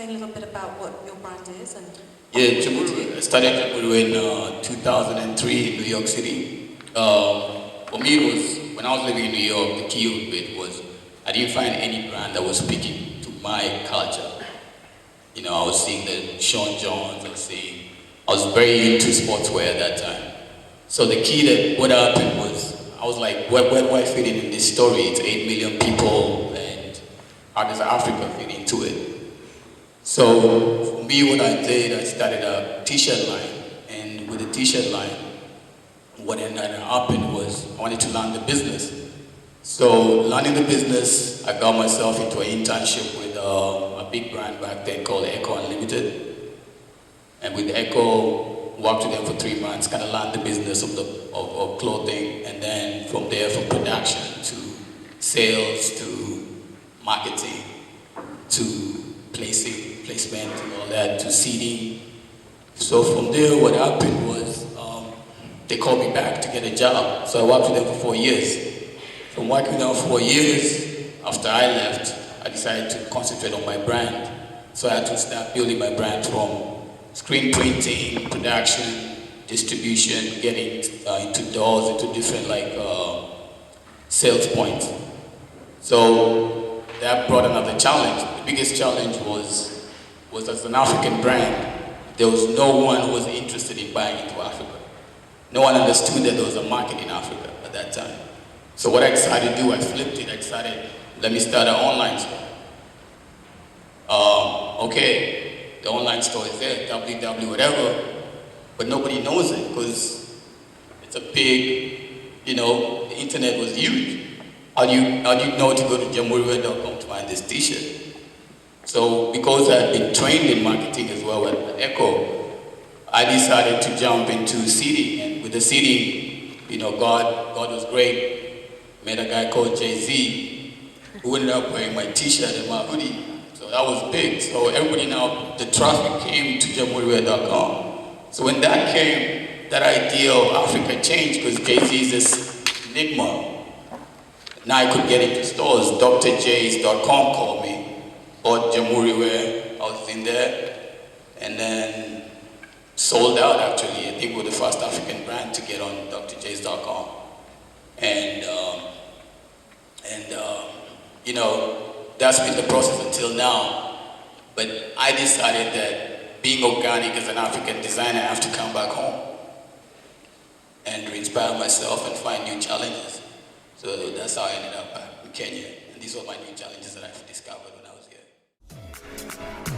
explain a little bit about what your brand is and... Yeah, Jamuru. I started Jamuru in 2003 in New York City. For me, it was, when I was living in New York, the key of it was I didn't find any brand that was speaking to my culture. You know, I was seeing the Sean Johns, I was very into sportswear at that time. So the key that what happened was, I was like, where do I fit in this story? It's 8 million people, and how does Africa fit into it? So for me, what I did, I started a t-shirt line, and with the t-shirt line, what ended up happening was I wanted to learn the business. So learning the business, I got myself into an internship with a big brand back then called Echo Unlimited. And with Echo, worked with them for 3 months, kind of learned the business of clothing, and then from there, from production to sales to marketing to placement and all that, to seeding. So from there, what happened was they called me back to get a job. So I worked with them for 4 years. From working with them for 4 years, after I left, I decided to concentrate on my brand. So I had to start building my brand from screen printing, production, distribution, getting into doors, into different sales points. So that brought another challenge. The biggest challenge was as an African brand, there was no one who was interested in buying into Africa. No one understood that there was a market in Africa at that time. So what I decided to do, I flipped it. I decided, let me start an online store. Okay, the online store is there, www whatever, but nobody knows it because it's a big, the internet was huge. How do you know to go to jamuriwear.com to find this t-shirt? So because I had been trained in marketing as well at Echo, I decided to jump into seeding. And with the seeding, God was great. Met a guy called Jay-Z who ended up wearing my t-shirt and my hoodie. So that was big. So everybody now, the traffic came to jamuriwear.com. So when that came, that idea of Africa changed because Jay-Z is this enigma. Now I could get into stores. drjays.com called me, bought Jamuri Wear, I was in there, and then sold out actually. I think we're the first African brand to get on drjays.com. And that's been the process until now. But I decided that being organic as an African designer, I have to come back home and inspire myself and find new challenges. So that's how I ended up in Kenya. And these were my new challenges that I've discovered when I was here.